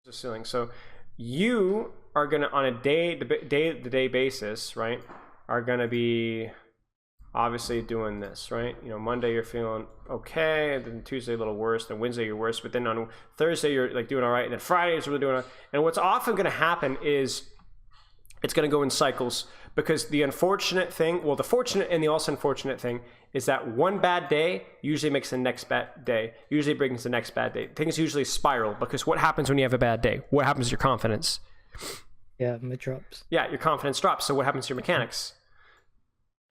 the ceiling. So you are gonna, on a day-to-day basis, right, are gonna be obviously doing this, right? You know, Monday you're feeling okay, and then Tuesday a little worse, then Wednesday you're worse, but then on Thursday you're like doing all right, and then Friday is really doing all right. And what's often going to happen is it's going to go in cycles, because the unfortunate thing, well, the fortunate and the also unfortunate thing is that one bad day usually makes the next bad day, usually brings the next bad day. Things usually spiral, because what happens when you have a bad day? What happens to your confidence? Yeah, it drops. Yeah, your confidence drops. So what happens to your mechanics?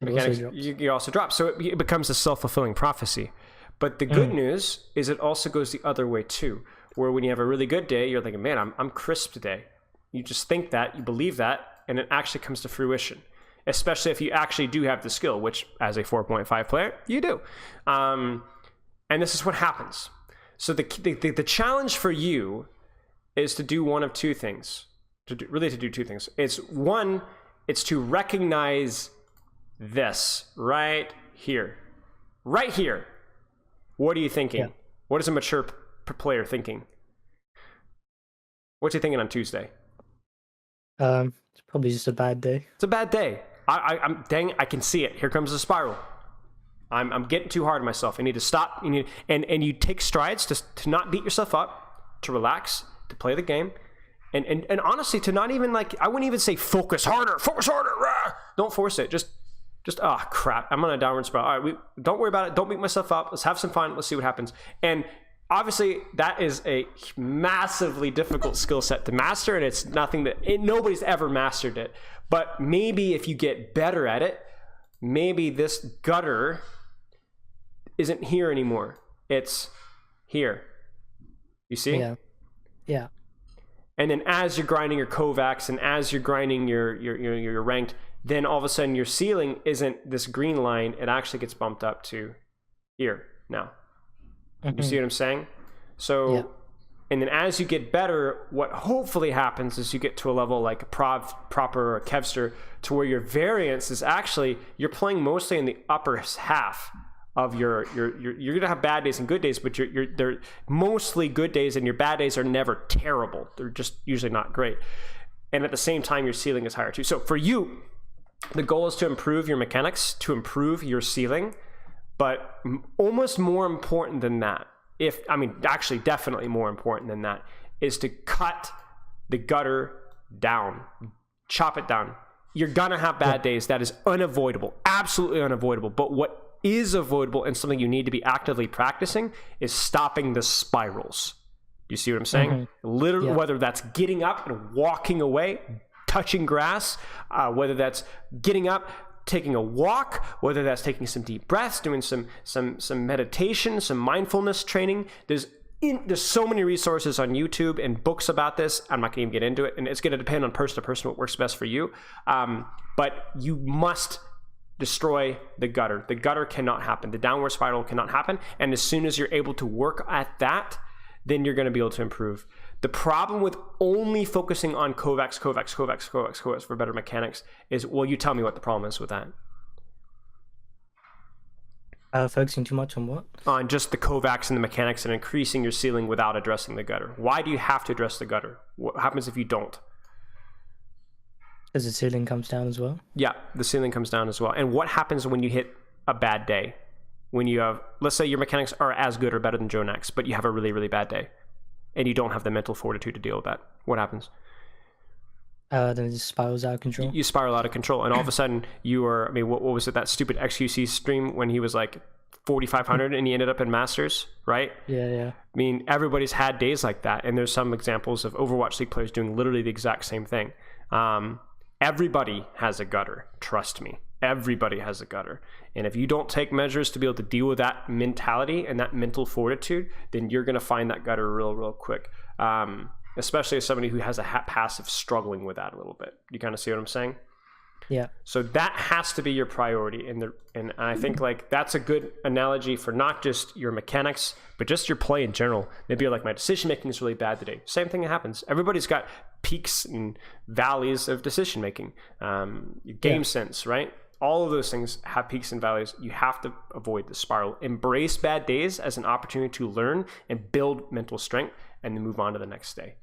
Mechanics, you also drop. So it becomes a self-fulfilling prophecy. But the good news is it also goes the other way too, where when you have a really good day, you're thinking, man, I'm crisp today. You just think that, you believe that, and it actually comes to fruition, especially if you actually do have the skill, which as a 4.5 player, you do. And this is what happens. So the challenge for you is to do one of two things, to do two things. It's one, it's to recognize this right here. What are you thinking? Yeah. What is a mature player thinking? What's he thinking on Tuesday? It's probably just a bad day. It's a bad day. I'm dang, I can see it. Here comes the spiral. I'm getting too hard on myself. I need to stop. And you take strides to not beat yourself up, to relax, to play the game. And honestly, to not even, like, I wouldn't even say focus harder, rah! Don't force it. Just oh crap, I'm on a downward spiral. All right, don't worry about it. Don't beat myself up. Let's have some fun. Let's see what happens. And obviously, that is a massively difficult skill set to master, and it's nothing that nobody's ever mastered it. But maybe if you get better at it, maybe this gutter isn't here anymore. It's here. You see? Yeah. Yeah. And then as you're grinding your Kovacs and as you're grinding your ranked, then all of a sudden your ceiling isn't this green line. It actually gets bumped up to here now. You see what I'm saying? So, yeah. And then as you get better, what hopefully happens is you get to a level like a proper or a Kevster, to where your variance is actually, you're playing mostly in the upper half of you're gonna have bad days and good days, but they're mostly good days, and your bad days are never terrible. They're just usually not great. And at the same time, your ceiling is higher too. So for you, the goal is to improve your mechanics, to improve your ceiling, but almost more important than that, actually definitely more important than that, is to cut the gutter down, chop it down. You're gonna have bad days. That is unavoidable, absolutely unavoidable. But what is avoidable and something you need to be actively practicing is stopping the spirals. You see what I'm saying? Literally, whether that's getting up and walking away, touching grass, whether that's getting up, taking a walk, whether that's taking some deep breaths, doing some meditation, some mindfulness training. There's so many resources on YouTube and books about this. I'm not going to even get into it, and it's going to depend on person to person what works best for you. But you must destroy the gutter. The gutter cannot happen. The downward spiral cannot happen. And as soon as you're able to work at that, then you're going to be able to improve. The problem with only focusing on Kovacs for better mechanics is, well, you tell me what the problem is with that. Focusing too much on what? On just the Kovacs and the mechanics and increasing your ceiling without addressing the gutter. Why do you have to address the gutter? What happens if you don't? Because the ceiling comes down as well? Yeah, the ceiling comes down as well. And what happens when you hit a bad day? When you have, let's say your mechanics are as good or better than Jonax, but you have a really, really bad day, and you don't have the mental fortitude to deal with that. What happens? Then it just spirals out of control. You spiral out of control, and all of a sudden you are, what was it, that stupid XQC stream when he was like 4,500 and he ended up in Masters, right? Yeah. Everybody's had days like that, and there's some examples of Overwatch League players doing literally the exact same thing. Everybody has a gutter, trust me. Everybody has a gutter. And if you don't take measures to be able to deal with that mentality and that mental fortitude, then you're going to find that gutter real quick. Especially as somebody who has a passive struggling with that a little bit. You kind of see what I'm saying? Yeah. So that has to be your priority. And I think like that's a good analogy for not just your mechanics, but just your play in general. Maybe you're like, my decision making is really bad today. Same thing happens. Everybody's got peaks and valleys of decision making. Game sense, right? All of those things have peaks and valleys. You have to avoid the spiral. Embrace bad days as an opportunity to learn and build mental strength, and then move on to the next day.